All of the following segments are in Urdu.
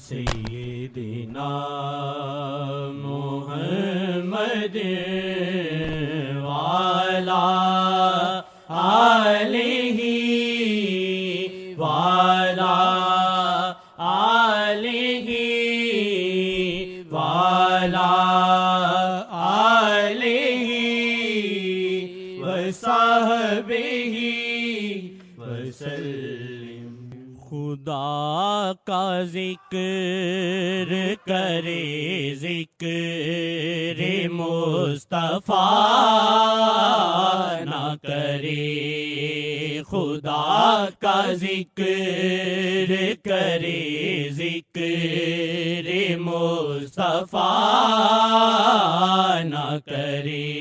سیدنا محمد وعلی آلہ وعلی آلہ وعلی آلہ وصحبہ وسلم۔ خدا کا ذکر کرے ذکر مصطفیٰ نہ کرے، خدا کا ذکر کرے ذکر مصطفیٰ نہ کرے،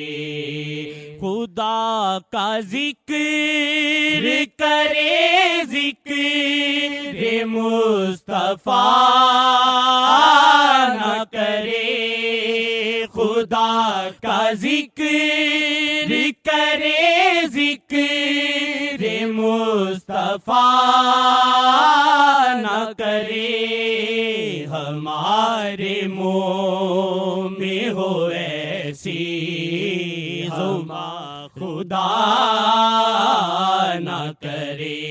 خدا کا ذکر کرے ذکر مصطفیٰ نہ کرے، خدا کا ذکر کرے ذکر مصطفیٰ نہ کرے، ہمارے منہ میں ہو ایسی زبان خدا نہ کرے،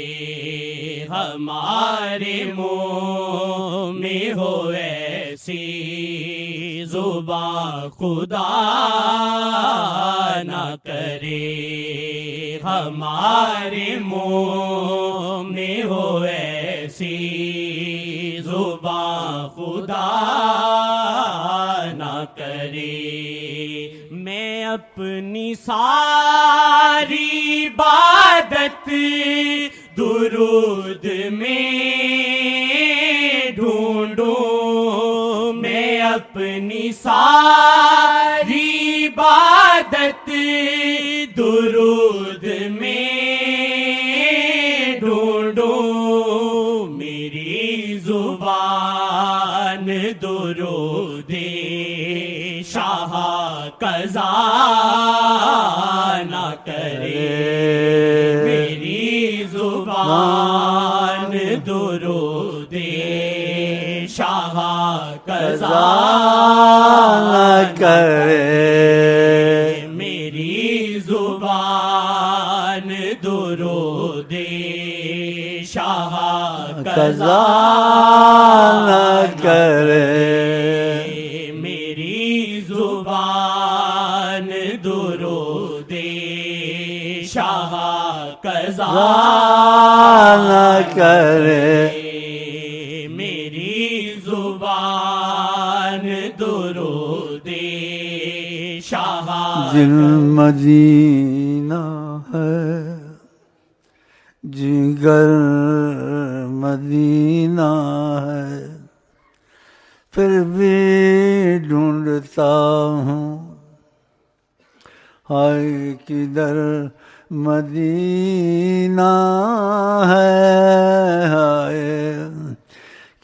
ہمارے منہ میں ہو ایسی زبان خدا نہ کرے، ہمارے منہ میں ہو ایسی زبان خدا نہ کرے۔ میں اپنی ساری عبادت درود میں ڈھونڈوں، میں اپنی ساری عبادت درود میں ڈھونڈوں، میری زبان درود شاہ قضا نہ کرے، میری زبان درود شاہ قضا نہ کرے، میری زبان درود شاہ قضا نہ کرے، میری زبان درود شاہ قضا نہ کرے، میری زبان درود شاہ دل مدینہ ہے جگر مدینہ ہے، پھر بھی ڈھونڈتا ہوں ہائے کدھر مدینہ ہے، ہائے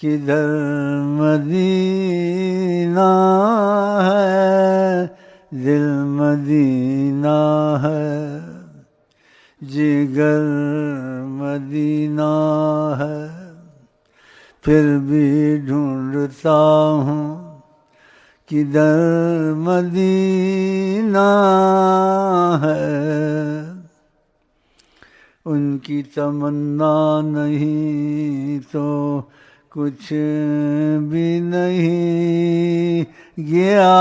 کدھر مدینہ ہے، دل مدینہ ہے جگر مدینہ ہے، پھر بھی ڈھونڈتا ہوں کدھر مدینہ ہے، ان کی تمنا نہیں تو کچھ بھی نہیں، گیا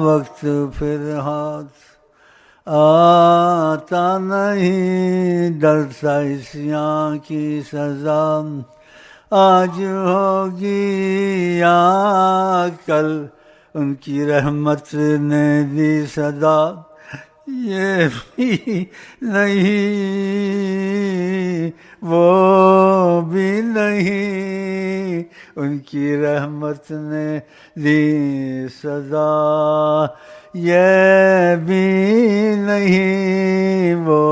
وقت پھر ہاتھ آتا نہیں، ڈرتا عصیاں کی سزا آج ہوگی یا کل، ان کی رحمت نے دی صدا یہ بھی نہیں وہ بھی نہیں، ان کی رحمت نے دی صدا یہ بھی نہیں وہ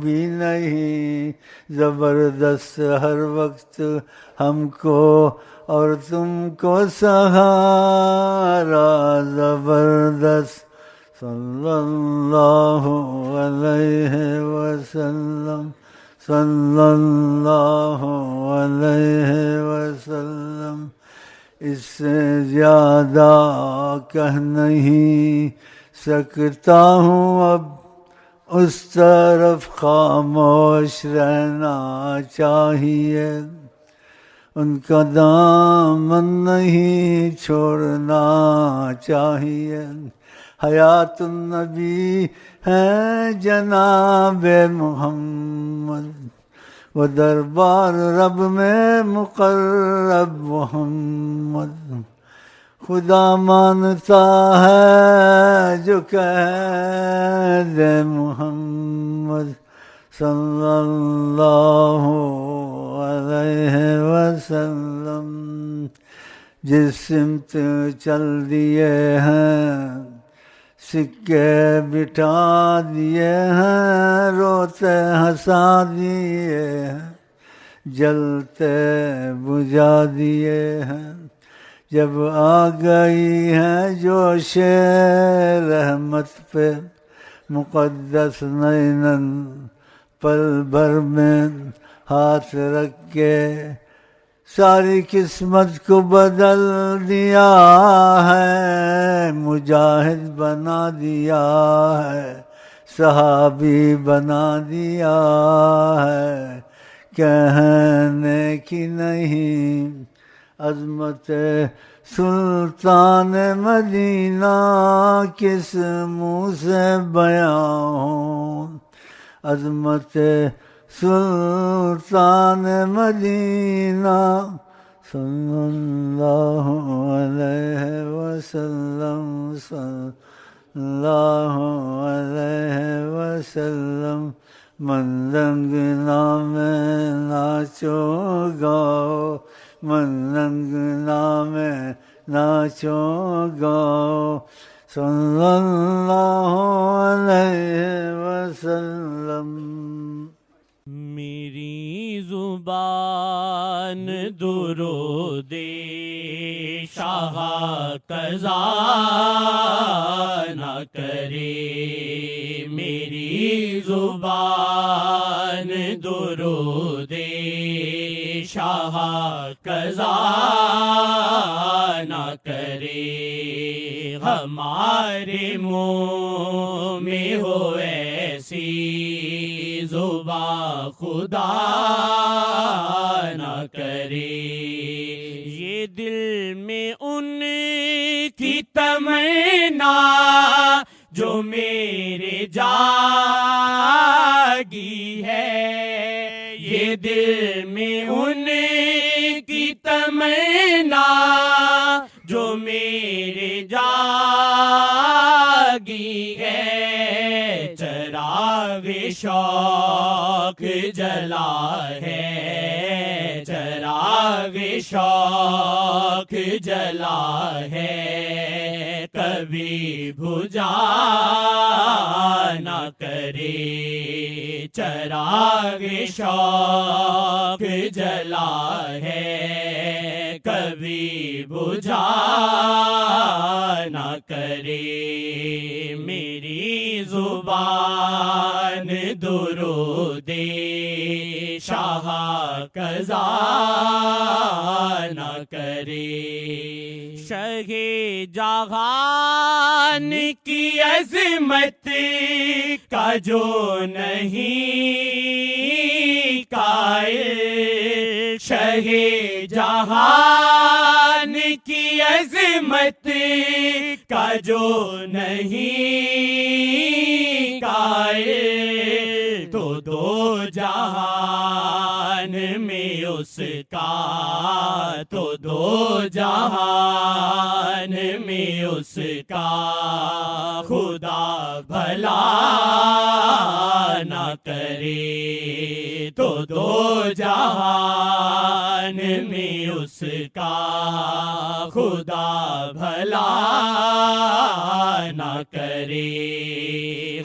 بھی نہیں، زبردست ہر وقت ہم کو اور تم کو سہارا زبردست، صلی اللہ علیہ وسلم، صلی اللہ علیہ وسلم، اس سے زیادہ کہہ نہیں سکتا ہوں اب، اس طرف خاموش رہنا چاہیے، ان کا دامن نہیں چھوڑنا چاہیے۔ حیات النبی ہے جناب محمد، وہ دربار رب میں مقرب محمد، خدا مانتا ہے جو کہہ دے محمد صلی اللہ علیہ وسلم۔ جس سمت چل دیے ہیں سکے بٹھا دیے ہیں، روتے ہنسا دیے ہیں، جلتے بجھا دیے ہیں۔ جب آ گئی ہے جوش رحمت پہ مقدس نینن، پل بھر میں ہاتھ رکھ کے ساری قسمت کو بدل دیا ہے، مجاہد بنا دیا ہے، صحابی بنا دیا ہے۔ کہنے کی نہیں عظمت سلطان مدینہ کس منہ سے بیاں ہوں، عظمت سلطان مدینہ صلی اللہ علیہ وسلم، صلی اللہ علیہ وسلم۔ من رنگ نام ناچو گاؤ، من رنگ نام ناچو گاؤ، صلی اللہ علیہ وسلم۔ میری زبان درود شاہ قضا نہ کرے، میری زبان درود شاہ قضا نہ کرے، ہمارے منہ میں ہو ایسی زبان خدا نہ کرے، یہ دل میں ان کی تمنا جو میرے جاگی ہے، یہ دل میں ان کی تمنا جو میرے جاگی ہے، چراغ شوق جلا ہے، چراغ شوق جلا ہے، کبھی بجھا نہ کرے، چراغ شوق جلا ہے، کبھی بجھا نہ کرے، میری زبان درود شاہ قضا نہ کرے، شہ جہان کی عظمت کا جو نہیں قائل، شہ جہان کی عظمت کا جو نہیں قائل، تو دو جہان میں اس کا، تو دو جہان میں اس کا خدا بھلا نہ کرے، تو دو جہان میں اس کا خدا بھلا نہ کرے،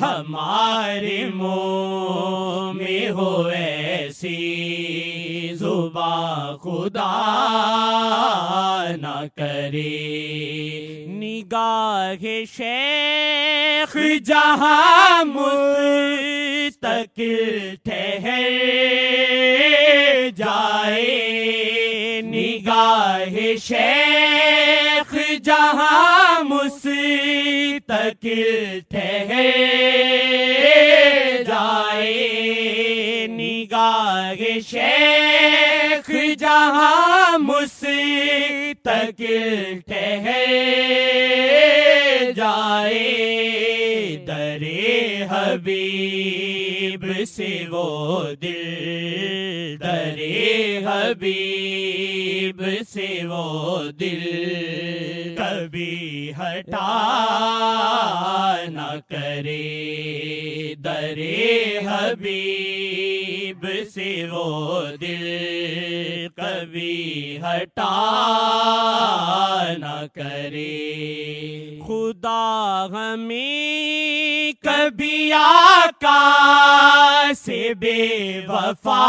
ہمارے منہ میں ہو ایسی زبان خدا نہ کرے نگاہ شیخ جہاں مستقل ٹھہر جائے نگاہ شیخ جہاں مستقل ٹھہر جائے نگاہ شیخ جہاں مستقل ٹھہر جائے در حبیب سے وہ دل در حبیب سے وہ دل کبھی ہٹا نہ کرے در حبیب سے وہ دل کبھی ہٹا نہ کرے خدا ہمیں کبھی آقا سے بے وفا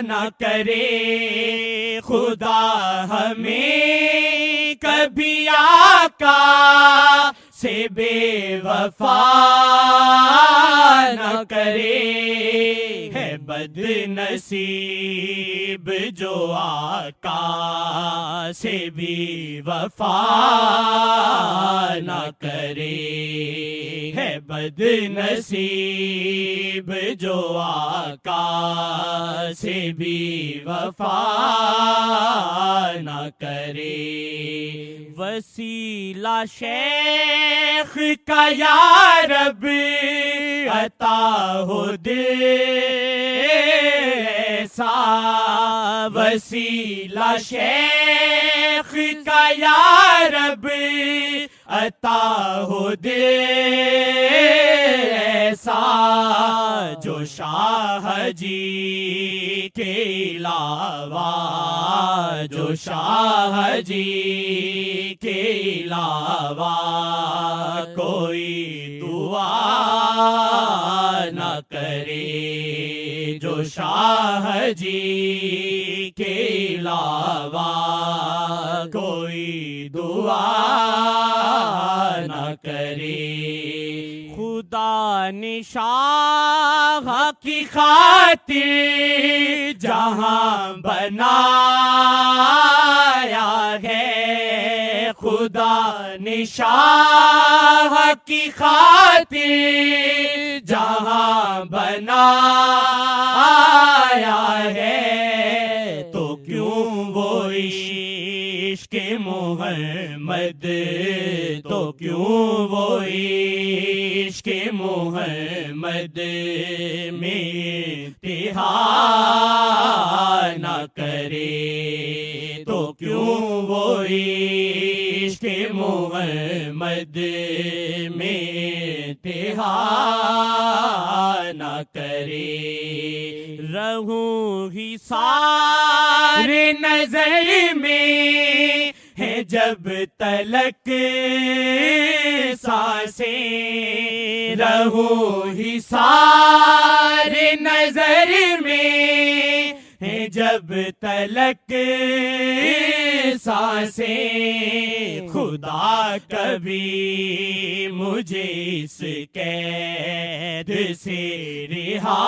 نہ کرے خدا ہمیں کبھی آقا سے بے وفا نہ کرے ہے بد نصیب جو آقا سے بھی وفا نہ کرے ہے بد نصیب جو آقا سے بھی وفا نہ کرے وسیلہ شیخ کا یا رب عطا ہو دل ایسا وسیلہ شیخ کا یا رب عطا ہو دل ایسا جو شاہ جی کے علاوہ جو شاہ جی کے علاوہ کوئی دعا نہ کرے جو شاہ جی کے علاوہ کوئی دعا نہ کرے خدا نے شاہ کی خاطر جہاں بنایا ہے خدا نے شاہ کی خاطر جہاں بنایا ہے تو کیوں وہ عشق محمد تو کیوں وہ عشق محمد میں انتہا نہ کرے تو کیوں وہ عشق محمد میں انتہا نہ کرے رہوں ہی سارے نظر میں ہے جب تلک سانسیں رہوں ہی سارے نظر میں ہے جب تلک سانسیں خدا کبھی مجھے اس قید سے رہا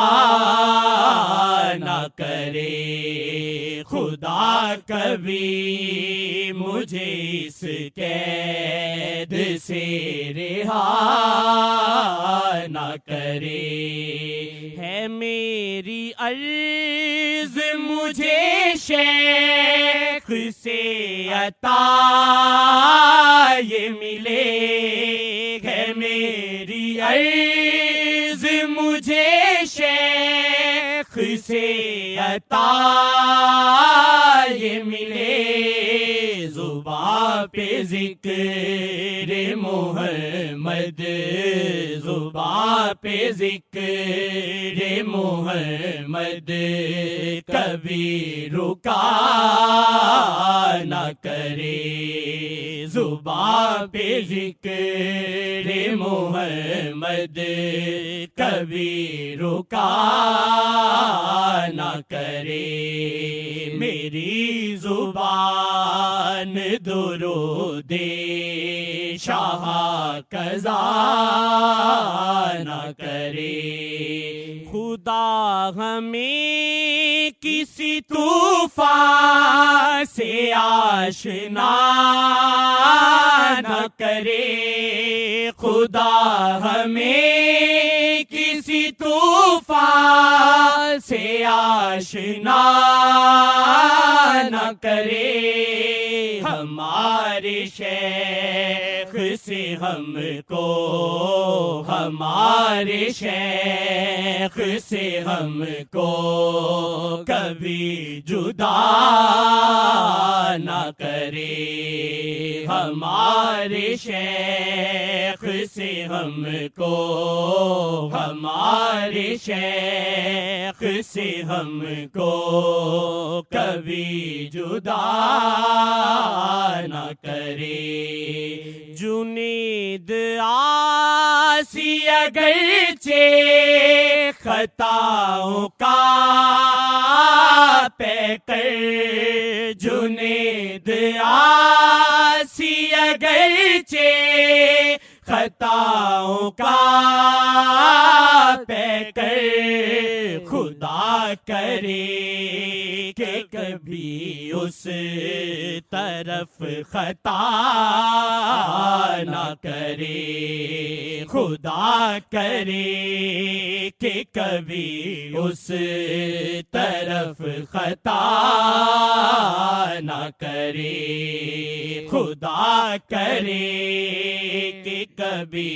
نہ کرے خدا کبھی مجھے اس قید سے رہا نہ کرے ہے میری عرض مجھے شیخ سے عطا یہ ملے ہے میری عرض مجھے شیخ سے عطا یہ ملے زباں پہ ذکر محمد زباں پہ ذکر محمد کبھی رکا نہ کرے زباں پہ ذکر محمد کبھی رکا نہ کرے، میری زبان درود شاہ قضا نہ کرے۔ خدا ہمیں کسی طوفان سے آشنا نہ کرے، خدا ہمیں کسی طوفان سے آشنا نہ کرے، ہمارے شیخ سے ہم کو، ہمارے شیخ سے ہم کو کبھی جدا نہ کرے، ہمارے شیخ سے ہم کو، ہمارے شیخ سے ہم کو کبھی جدا نہ کرے۔ جنید آسی اگرچہ خطاؤں کا پیکر، جنید آسی اگرچہ خطاؤں کا پیکر، خدا کرے کہ کبھی اس طرف خطا نہ کرے، خدا کرے کہ کبھی اس طرف خطا نہ کرے، خدا کرے کہ کبھی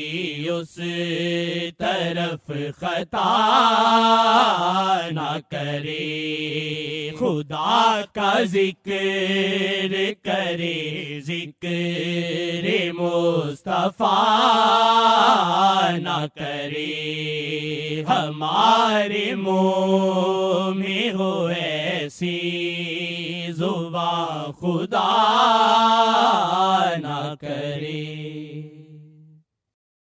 اس طرف خطا نہ کرے، خدا کا ذکر کرے، ذکر مصطفیٰ نہ کرے، ہمارے منہ میں ہو ایسی زبان خدا